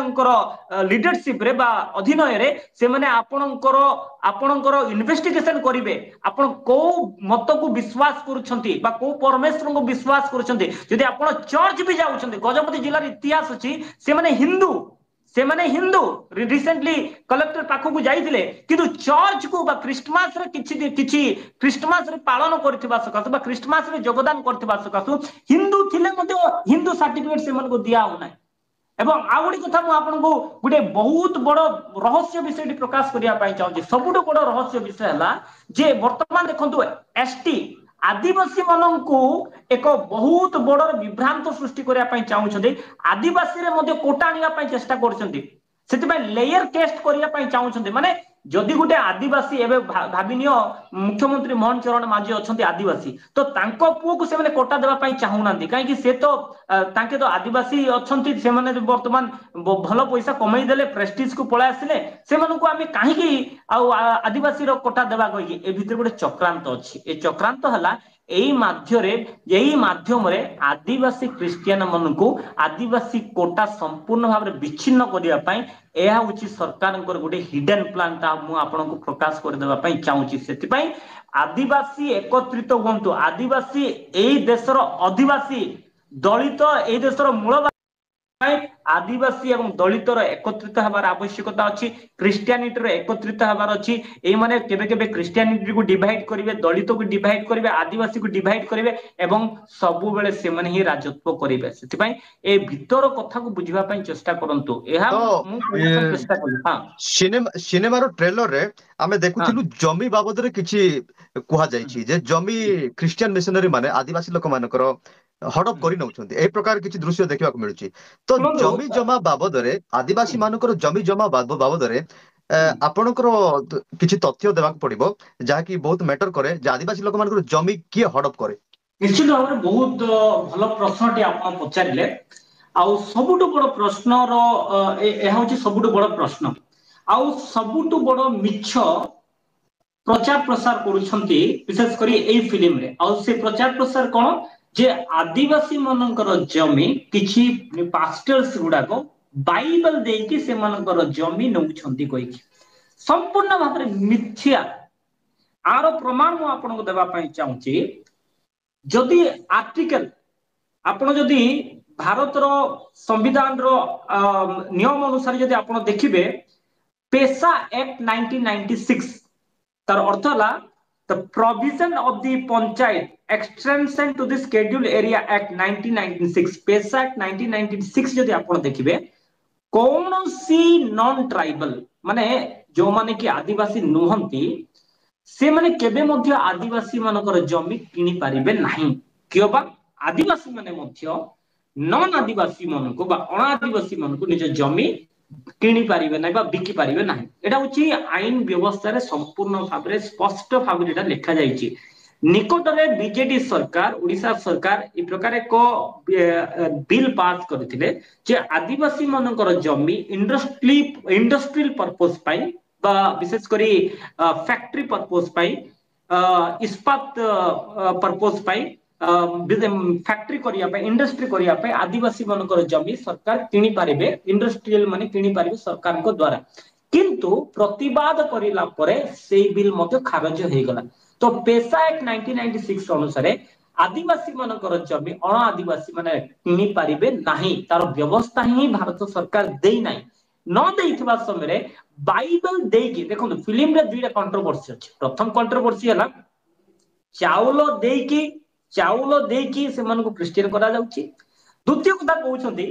लीडरशिप रे बा अधीन रे से माने आपणकर इन्वेस्टिगेशन करिवे आपण को मत को विश्वास करूछंती बा को परमेश्वर को विश्वास करूछंती जदि आपण चर्च भी जाउछंती गजपति जिल्ला रे इतिहास अछि से माने हिंदू से माने हिंदू रिसेंटली कलेक्टर पाखक जाइए किंतु चर्च को बा क्रिस्टमास रे किछि क्रिस्टमास रे पालन करथिबा सकासु बा क्रिस्टमास रे योगदान करथिबा सकासु हिंदू थिले मध्ये हिंदू सर्टिफिकेट से मन को दिया हो नाही एवं आ गोटे कथा मु आपनको गोटे बहुत बड़ रहस्य विषय प्रकाश करिया पाई चाहूँ सबुठु बड़ रहस्य विषय है जे वर्तमान देखंतु एसटी आदिवासी माननकु एक बहुत बड़ विभ्रांत सृष्टि करिया पाई चाहूछथि आदिवासी रे मध्ये कोटा आनिया पाई चेष्टा करछथि सेति पाई लेयर टेस्ट करिया पाई चाहूछथि माने जदि गोटे आदिवासी एबे भाबिनियो मुख्यमंत्री मोहन चरण माझी अछंती आदिवासी तो तांको पुओ को से माने कोटा देबा पाई चाहुनांती काहे कि से तो तांके तो आदिवासी अछंती से माने वर्तमान भलो पैसा कमाई देले प्रेस्टीज को पळा आसिले से मानकु आमे काहे कि आदिवासी रो कोटा देबा कहि ए भितर गोटे चक्रांत अछि ए चक्रांत हला एई माध्यम रे आदिवासी क्रिश्चियन मनकु आदिवासी कोटा संपूर्ण भाव रे विच्छिन्न करिया पाई एहा उची सरकार गोटे हिडन प्लान ता मु आपनको प्रकाश कर देबा पाई चाहूची सेति पाई आदिवासी एकत्रित हुंतु आदिवासी एई देशर अधिवासी दलित एई देशर मूल आदिवासी एवं दलितर एकत्रित हबार आवश्यकता अछि क्रिश्चियनिटी रे एकत्रित हबार अछि एई माने केबे केबे क्रिश्चियनिटी को डिवाइड करिवे दलित को डिवाइड करिवे आदिवासी को डिवाइड करिवे एवं सबु बेले से माने ही राजत्व करिवे सेति पई ए भितर कथा को बुझिबा पई चेष्टा करंतु एहा मु चेष्टा करी हां सिनेमा रो ट्रेलर रे आमे देखुथिलु जमी बाबद रे किछि कुहा जायछि जे जमी क्रिश्चियन मिशनरी माने आदिवासी लोक मानकर हडप करि नउछन्ती ए प्रकार किछि दृश्य देखिबा को मिलुछि तो जमी जमा बाबद रे आदिवासी मानकर जमी जमा बाबद रे आपनकर किछि तथ्य देबाक पड़िबो जहा कि बहुत मैटर करे जे आदिवासी लोक मानकर जमी किए हडप करे निश्चित भाव बहुत भल प्रश्नटी आप पचारे आउ सबुठु बड़ प्रश्न रो सबुठु बड़ प्रश्न आउ सबुठु बड़ मिछ प्रचार प्रसार करुछंती विशेष करी एई फिल्म रे आउ से प्रचार प्रसार कोन जे आदिवासी मनकर जमी किछि पास्टर्स गुडाको बाइबल देकी से मनकर जमी नउछंती कहि संपूर्ण भाव रे मिथ्या आरो प्रमाण मु आपनको देबा पई चाहूची जदि आर्टिकल आपण जदि भारत रो संविधान रो नियम अनुसार जदि आपण देखिबे पेशा एक्ट 1996 तार अर्थ हला the provision of the panchayat extension to the schedule area act 1996 PESA act 1996 जदि आपण देखिबे कोनोसी नॉन ट्राइबल माने जो माने कि आदिवासी नुहंती से माने केबे मध्य आदिवासी मानकर जमी किनि पारिबे नाही कियोबा आदिवासी माने मध्य नॉन आदिवासी मानको बा अण आदिवासी मानको निज जमी किनि पारिबे नाही बा बिकी पारिबे नाही एटा होची आईन व्यवस्था रे संपूर्ण भाव रे स्पष्ट भाव रे एटा लिखा जाईची निकट रे बीजेडी सरकार ओडिसा सरकार ई प्रकार को बिल पास करथिले जे आदिवासी मानकर जमी इंडस्ट्रियल पर्पस पाई बा विशेष करी फैक्ट्री पर्पस पाई इस्पात पर्पस पाई फैक्ट्री करिया पे इंडस्ट्री करिया पे आदिवासी मानकर जमी सरकार किनि पारिबे इंडस्ट्रियल माने किनि पारिबे सरकार को द्वारा किंतु प्रतिवाद करिला परे सेई बिल मध्ये खारज हे गला तो पेशा एक्ट 1996 अनुसार आदिवासी मानकर जमी अण आदिवासी माने किनि पारिबे नाही तार व्यवस्था ही भारत सरकार देई नाही न देइथिबा समय बाइबल देकी देखो फिल्म रे दुईटा कंट्रोवर्सी अछि प्रथम कंट्रोवर्सी हला चाउल देकी से मन को क्रिश्चियन करा जाउची द्वितीय कथा कहउछंती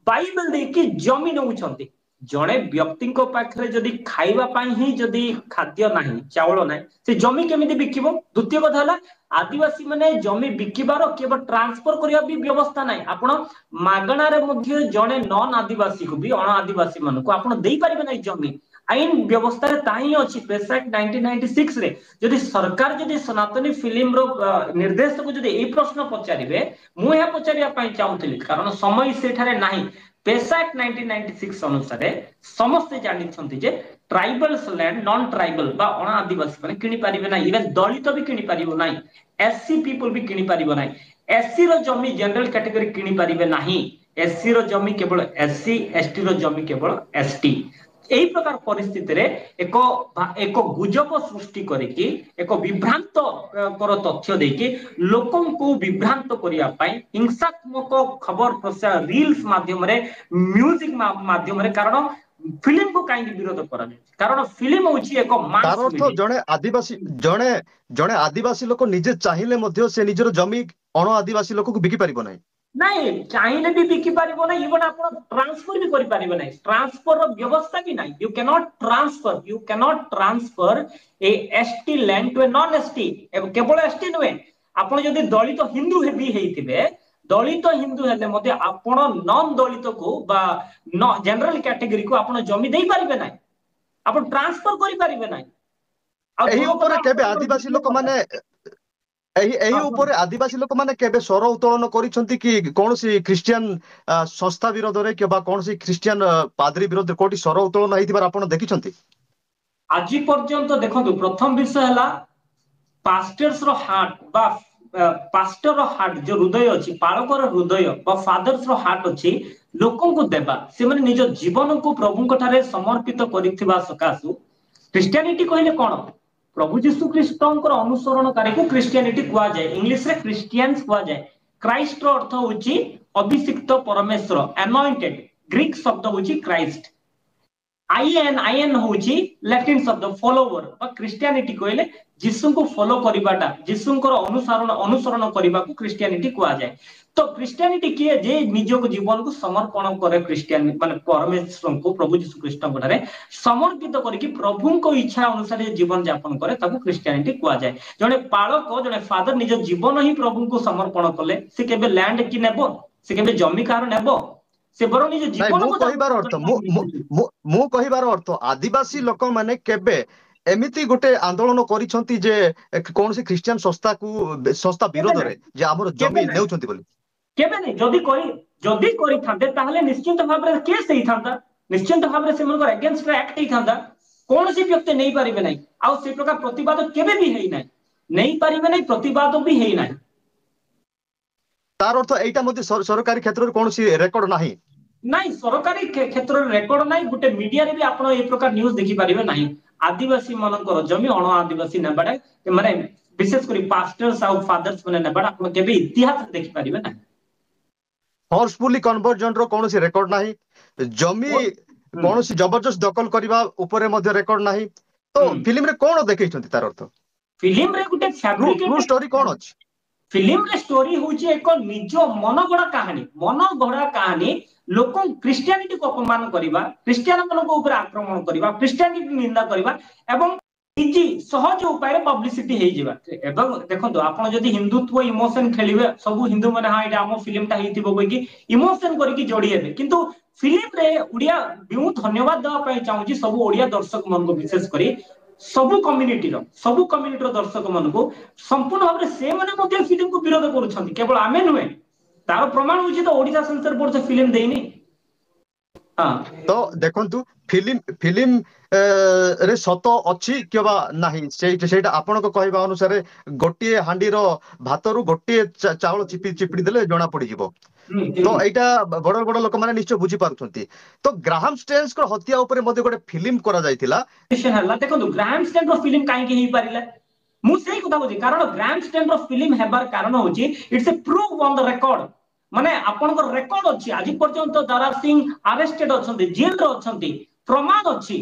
बाइबल देकी जमी नउछंती जणे व्यक्ति को पाखरे जदी खाइबा पाई ही जदी खाद्य नाही चाउल नाही से जमी केमिति बिकिबो द्वितीय कथा हला आदिवासी माने जमी बिकिबार केवल ट्रांसफर करिया भी व्यवस्था नाही आपण मागणा रे मध्ये जणे नॉन आदिवासी को भी अण आदिवासी मन को आपण देई परिबे नाही जमी आईन व्यवस्था रे ताही अछि पेशा एक्ट 1996 रे जदी सरकार जदी सनातनी फिल्म रो निर्देशक जदी ए प्रश्न पचारिबे मु या पचारिया पई चाहूतली कारण समय सेठारे नाही पेशा एक्ट 1996 अनुसार समस्त जानिछंती जे ट्राइबल्स लैंड नॉन ट्राइबल बा अण आदिवासी माने किनि पारिबे नाही इवन दलित भी किनि पारिबो नाही एससी पीपल भी किनि पारिबो नाही एससी रो जमी जनरल कैटेगरी किनि पारिबे नाही एससी रो जमी केवल एससी एसटी रो जमी केवल एसटी এই প্রকার পরিস্থিতিরে এক এক গুজব সৃষ্টি করিকি এক বিভ্রান্ত কর তথ্য ଦେଇକି ଲୋକଙ୍କୁ ବିଭ୍ରାନ୍ତ କରିବା ପାଇଁ ହିଂସାତ୍ମକ ଖବର ପ୍ରଚାର ରିଲ୍ସ ମାଧ୍ୟମରେ ମ୍ୟୁଜିକ ମାଧ୍ୟମରେ କାରଣ ଫିଲ୍ମକୁ କାହିଁକି ବିରୋଧ କରାଯାଉଛି କାରଣ ଫିଲ୍ମ ହେଉଛି ଏକ ମାସ୍ ତାର ଅର୍ଥ ମିଡିଆ। ଜଣେ ଜଣେ ଆଦିବାସୀ ଲୋକ ନିଜେ ଚାହିଁଲେ ମଧ୍ୟ ସେ ନିଜର ଜମି ଅଣ ଆଦିବାସୀ ଲୋକକୁ ବିକି ପାରିବ ନାହିଁ। ନାଇଁ ଚାହିଁଲେ ବି ବିକି ପାରିବ ନାହିଁ ଇଭନ ଆପଣ ଟ୍ରାନ୍ସଫର ବି କରିପାରିବେ ନାହିଁ ଟ୍ରାନ୍ସଫର ର ବ୍ୟବସ୍ଥା ବି ନାହିଁ you can't transfer a ST land to a non ST କେବଳ ଏସଟି ନୁହେଁ ଆପଣ ଯଦି ଦଳିତ ହିନ୍ଦୁ ବି ହେଇଥିବେ ଦଳିତ ହିନ୍ଦୁ ହେଲେ ମଧ୍ୟ ଆପଣ ନନ୍ ଦଳିତକୁ ବା ଜେନେରାଲ କ୍ୟାଟେଗୋରୀକୁ ଆପଣ ଜମି ଦେଇପାରିବେ ନାହିଁ ଆପଣ ଟ୍ରାନ୍ସଫର କରିପାରିବେ ନାହିଁ ଆଉ ଏହି ଯୋଉ ଉପରେ କଥା କେବେ ଆପଣଙ୍କର ଆଦିବାସୀ ଦ୍ୱିତୀୟ କଥା ଲୋକମାନେ ଏହି ହଁ ଉପରେ ଆଦିବାସୀ ଲୋକମାନେ କେବେ ସ୍ୱର ଉତ୍ତୋଳନ କରିଛନ୍ତି କି କୌଣସି ଖ୍ରୀଷ୍ଟିଆନ ସଂସ୍ଥା ବିରୋଧରେ କିମ୍ବା କୌଣସି ଖ୍ରୀଷ୍ଟିଆନ ପାଦ୍ରୀ ବିରୋଧରେ କୋଉଠି ସ୍ୱର ଉତ୍ତୋଳନ ହେଇଥିବାର ଆପଣ ଦେଖିଛନ୍ତି? ଆଜି ପର୍ଯ୍ୟନ୍ତ ଦେଖନ୍ତୁ ପ୍ରଥମ ବିଷୟ ହେଲା ପାଷ୍ଟର୍ସ ର ହାର୍ଟ ବା ପାଷ୍ଟର ର ହାର୍ଟ ଯୋଉ ହୃଦୟ ଅଛି ପାଳକର ହୃଦୟ ବା ଫାଦର୍ସ ର ହାର୍ଟ ଅଛି ଲୋକଙ୍କୁ ଦେବା ସେମାନେ ନିଜ ଜୀବନକୁ ପ୍ରଭୁଙ୍କ ଠାରେ ସମର୍ପିତ କରିଥିବା ସକାଶୁ ଖ୍ରୀଷ୍ଟିଆନିଟି କହିଲେ କଣ ପ୍ରଭୁ ଯୀଶୁ ଖ୍ରୀଷ୍ଟଙ୍କର ଅନୁସରଣକାରୀକୁ ଖ୍ରୀଷ୍ଟିଆନିଟି କୁହାଯାଏ ଇଂଲିଶରେ ଖ୍ରୀଷ୍ଟିଆନ୍ସ କୁହାଯାଏ କ୍ରାଇଷ୍ଟର ଅର୍ଥ ହେଉଛି ଅଭିଷିକ୍ତ ପରମେଶ୍ୱର anointed ଗ୍ରୀକ ଶବ୍ଦ ହେଉଛି କ୍ରାଇଷ୍ଟ ଆଇଏନ୍ ହଉଛି ଲାଟିନ ଶବ୍ଦ ଫଲୋୱର ବା ଖ୍ରୀଷ୍ଟିଆନିଟି କହିଲେ ଯୀଶୁଙ୍କୁ ଫଲୋ କରିବାଟା ଯୀଶୁଙ୍କର ଅନୁସରଣ କରିବାକୁ ଖ୍ରୀଷ୍ଟିଆନିଟି କୁହାଯାଏ ତ ଖ୍ରୀଷ୍ଟିଆନିଟି କିଏ ଯେ ନିଜକୁ ଜୀବନକୁ ସମର୍ପଣ କରେ ଖ୍ରୀଷ୍ଟିଆନ ମାନେ ପରମେଶ୍ୱରଙ୍କୁ ପ୍ରଭୁ ଯୀଶୁ ଖ୍ରୀଷ୍ଟଙ୍କ ଠାରେ ସମର୍ପିତ କରିକି ପ୍ରଭୁଙ୍କ ଇଚ୍ଛା ଅନୁସାରେ ଜୀବନ ଯାପନ କରେ ତାକୁ ଖ୍ରୀଷ୍ଟିଆନିଟି କୁହାଯାଏ ଜଣେ ପାଳକ ଜଣେ ଫାଦର ନିଜ ଜୀବନ ହିଁ ପ୍ରଭୁଙ୍କୁ ସମର୍ପଣ କଲେ ସେ କେବେ ଲ୍ୟାଣ୍ଡ କି ନେବ ସେ କେବେ ଜମି କାହାର ନେବ ସେ ବରଂ ନିଜ ନାଇଁ ମୁଁ ଜୀବନକୁ କହିବାର ଅର୍ଥ ମୁଁ କହିବାର ଅର୍ଥ ଆଦିବାସୀ ଲୋକମାନେ କେବେ ଏମିତି ଗୋଟେ ଆନ୍ଦୋଳନ କରିଛନ୍ତି ଯେ କୌଣସି ଖ୍ରୀଷ୍ଟିଆନ ସଂସ୍ଥା କେବେ ବିରୋଧରେ ନାହିଁ ଯେ ଆମର କେବେ ଜମି ନାହିଁ ନେଉଛନ୍ତି ବୋଲି? କେବେ ନାହିଁ ଯଦି କରିଥାନ୍ତେ ତାହେଲେ ନିଶ୍ଚିନ୍ତ ଭାବରେ କେସ୍ ହେଇଥାନ୍ତା ନିଶ୍ଚିନ୍ତ ଭାବରେ ସେମାନଙ୍କର ଏଗେନଷ୍ଟ ଆକ୍ଟ ହେଇଥାନ୍ତା କୌଣସି ବ୍ୟକ୍ତି ନେଇପାରିବେ ନାହିଁ ଆଉ ସେ ପ୍ରକାର ପ୍ରତିବାଦ କେବେ ବି ହେଇନାହିଁ ନେଇପାରିବେ ନାହିଁ ପ୍ରତିବାଦ ବି ହେଇନାହିଁ। ତାର ଅର୍ଥ ଏଇଟା ମଧ୍ୟ ସରକାରୀ କ୍ଷେତ୍ରରେ କୌଣସି ରେକର୍ଡ ନାହିଁ। ନାଇଁ ସରକାରୀ କ୍ଷେତ୍ରରେ ରେକର୍ଡ ନାହିଁ ଗୋଟେ ମିଡିଆରେ ବି ଆପଣ ଏ ପ୍ରକାର ନ୍ୟୁଜ ଦେଖିପାରିବେ ନାହିଁ ଆଦିବାସୀ ମାନଙ୍କର ଜମି ଅଣ ଆଦିବାସୀ ନେବାଟା ମାନେ ବିଶେଷ କରି ପାଷ୍ଟର୍ସ ଆଉ ଫାଦର୍ସ ମାନେ ନେବାଟା ଆପଣ କେବେ ଇତିହାସରେ ଦେଖିପାରିବେ ନାହିଁ। ଫୋର୍ସଫୁଲି କନଭର୍ଜନ ର କୌଣସି ରେକର୍ଡ ନାହିଁ ଜମି ହୁଁ କୌଣସି ଜବରଦସ୍ତ ଦଖଲ କରିବା ଉପରେ ମଧ୍ୟ ରେକର୍ଡ ନାହିଁ ତ ହୁଁ ଫିଲ୍ମରେ କଣ ଦେଖେଇଛନ୍ତି ତାର ଅର୍ଥ ଫିଲ୍ମରେ ଗୋଟେ ଟ୍ରୁ ଷ୍ଟୋରି କଣ ଅଛି? ଫିଲ୍ମରେ ଷ୍ଟୋରି ହଉଛି ଏକ ନିଜ ମନଗଢା କାହାଣୀ ଲୋକ ଖ୍ରୀଷ୍ଟିଆନିଟିକୁ ଅପମାନ କରିବା ଖ୍ରୀଷ୍ଟିଆନ ମାନଙ୍କ ଉପରେ ଆକ୍ରମଣ କରିବା ଖ୍ରୀଷ୍ଟିଆନିଟି ନିନ୍ଦା କରିବା ଏବଂ ଇଜି ସହଜ ଉପାୟରେ ପବ୍ଲିସିଟି ହେଇଯିବା ଏବଂ ଦେଖନ୍ତୁ ଆପଣ ଯଦି ହିନ୍ଦୁତ୍ୱ ଇମୋସନ ଖେଳିବେ ସବୁ ହିନ୍ଦୁ ମାନେ ହଁ ଏଇଟା ଆମ ଫିଲ୍ମଟା ହେଇଥିବ କହିକି ଇମୋସନ କରିକି ଯୋଡି ହେବେ କିନ୍ତୁ ଫିଲ୍ମରେ ଓଡିଆ ମୁଁ ଧନ୍ୟବାଦ ଦେବା ପାଇଁ ଚାହୁଁଛି ସବୁ ଓଡିଆ ଦର୍ଶକ ମାନଙ୍କୁ ବିଶେଷ କରି ସବୁ କମ୍ୟୁନିଟିର ଦର୍ଶକ ମାନଙ୍କୁ ସମ୍ପୂର୍ଣ୍ଣ ଭାବରେ ସେମାନେ ମଧ୍ୟ ଫିଲ୍ମକୁ ବିରୋଧ କରୁଛନ୍ତି କେବଳ ଆମେ ନୁହେଁ ତାର ପ୍ରମାଣ ହଉଛି ତ ଓଡିଶା ସେନ୍ସର ବୋର୍ଡ ସେ ଫିଲ୍ମ ଦେଇନି। ହଁ ତ ଦେଖନ୍ତୁ ଫିଲ୍ମ ରେ ସତ ଅଛି କିମ୍ବା ନାହିଁ ସେଇଟା ଆପଣଙ୍କ କହିବା ଅନୁସାରେ ଗୋଟିଏ ହାଣ୍ଡିର ଭାତରୁ ଗୋଟିଏ ଚାଉଳ ଚିପିଡ଼ି ଦେଲେ ଜଣା ପଡିଯିବ। ତ ହୁଁ ଏଇଟା ବଡ ବଡ ଲୋକମାନେ ନିଶ୍ଚୟ ବୁଝିପାରୁଛନ୍ତି ତ ଗ୍ରାହାମ ଷ୍ଟେନ୍ସଙ୍କ ହତ୍ୟା ଉପରେ ମଧ୍ୟ ଗୋଟେ ଫିଲ୍ମ କରାଯାଇଥିଲା। ହେଲା ଦେଖନ୍ତୁ ଗ୍ରାହାମଷ୍ଟେନର ଫିଲ୍ମ କାହିଁକି ହେଇପାରିଲା ମୁଁ ସେଇ କଥା କହୁଛି କାରଣ ଗ୍ରାହାମଷ୍ଟେନର ଫିଲ୍ମ ହେବାର କାରଣ ହଉଛି it's a proof on the record ମାନେ ଆପଣଙ୍କର ରେକର୍ଡ ଅଛି ଆଜି ପର୍ଯ୍ୟନ୍ତ ଦାରା ସିଂ ଆରେଷ୍ଟେଡ ଅଛନ୍ତି ଜେଲରେ ଅଛନ୍ତି ପ୍ରମାଣ ଅଛି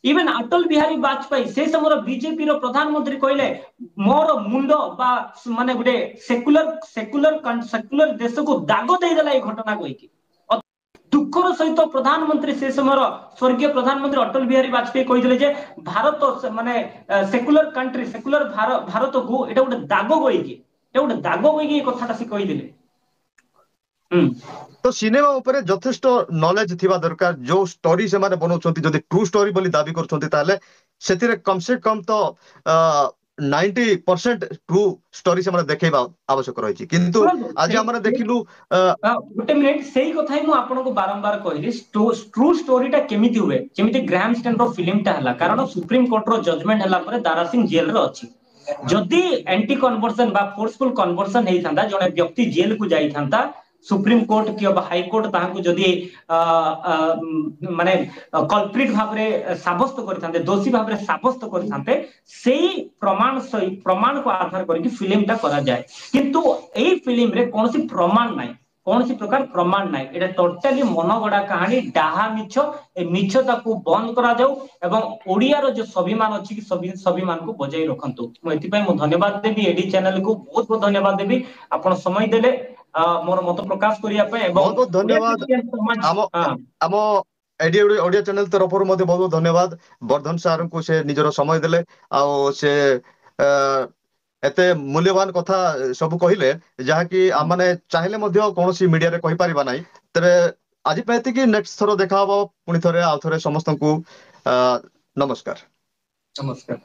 ଇଭେନ ଅଟଳ ବିହାରୀ ବାଜପେୟୀ ସେ ସମୟର ବିଜେପିର ପ୍ରଧାନମନ୍ତ୍ରୀ କହିଲେ ମୋର ମୁଣ୍ଡ ବା ମାନେ ଗୋଟେ ସେକୁଲାର ଦେଶକୁ ଦାଗ ଦେଇଦେଲା ଏଇ ଘଟଣା କହିକି ଦୁଃଖର ସହିତ ପ୍ରଧାନମନ୍ତ୍ରୀ ସେ ସମୟର ସ୍ୱର୍ଗୀୟ ପ୍ରଧାନମନ୍ତ୍ରୀ ଅଟଳ ବିହାରୀ ବାଜପେୟୀ କହିଥିଲେ ଯେ ଭାରତ ମାନେ ସେକୁଲାର କଣ୍ଟ୍ରି ସେକୁଲାର ଭାରତକୁ ଏଇଟା ଗୋଟେ ଦାଗ କହିକି ଏ କଥାଟା ସେ କହିଥିଲେ। ହୁଁ ତ ସିନେମା ଉପରେ ଯଥେଷ୍ଟ ନଲେଜ ଥିବା ଦରକାର ଯୋଉ ଷ୍ଟୋରି ସେମାନେ ବନାଉଛନ୍ତି ଯଦି ଟ୍ରୁ ଷ୍ଟୋରି ବୋଲି ଦାବି କରୁଛନ୍ତି ତାହେଲେ ସେଥିରେ କମ ସେ କମ ତ 90% ଟ୍ରୁ ଷ୍ଟୋରି ସେମାନେ ଦେଖେଇବା ଆବଶ୍ୟକ ରହିଛି କିନ୍ତୁ ଶୁଣନ୍ତୁ ଆଜି ଆମେ ଦେଖିଲୁ ଗୋଟେ ମିନିଟ ସେଇ କଥା ହିଁ ମୁଁ ଆପଣଙ୍କୁ ବାରମ୍ବାର କହିଲି ଟ୍ରୁ ଷ୍ଟୋରିଟା କେମିତି ହୁଏ ଯେମିତି ଗ୍ରାହାମଷ୍ଟେନର ଫିଲ୍ମଟା ହେଲା କାରଣ ସୁପ୍ରିମକୋର୍ଟର ଜଜମେଣ୍ଟ ହେଲା ପରେ ଦାରା ସିଂ ଜେଲରେ ଅଛି ଯଦି ଆଣ୍ଟି କନଭର୍ସନ ବା ଫୋର୍ସଫୁଲ କନଭର୍ସନ ହେଇଥାନ୍ତା ଜଣେ ବ୍ୟକ୍ତି ଜେଲକୁ ଯାଇଥାନ୍ତା सुप्रीम कोर्ट कि हाई कोर्ट ताहांकु जदि माने कल्प्रिट भाबरे साब्यस्त करथांते दोषी भाबरे साब्यस्त करथांते सेही प्रमाण को आधार करके फिल्म टा करा जाए किंतु एई फिल्म रे कोनसी प्रमाण नाही कौन सी प्रकार प्रमाण नाही एटा टोटली मनगड़ा कहानी डाहा मिछ ए मिछताकू बंद करा जाऊ एवं ओडियार जो स्वाभिमान अछि कि स्वाभिमान को बजाई रखंतु मु एति पय मु धन्यवाद देबी एडी चैनल को बहुत बहुत धन्यवाद देबी आपण समय देले मोर मत प्रकाश करिया पय एवं बहुत बहुत ओडिया धन्यवाद क्रिश्चियन समाज आम आम ओडिया चैनल तरफ बहुत बहुत धन्यवाद वर्धन सार को से निजर समय देले आ से एते मूल्यवान कथा सब कहले जहाँकि आम मैंने चाहिले मध्य कौन मीडिया रे कहि परिबा नाही तेरे आज पे एतिकी नेक्स्ट थरो देखा हबो पुणी थरे आउ थरे समस्त को नमस्कार नमस्कार।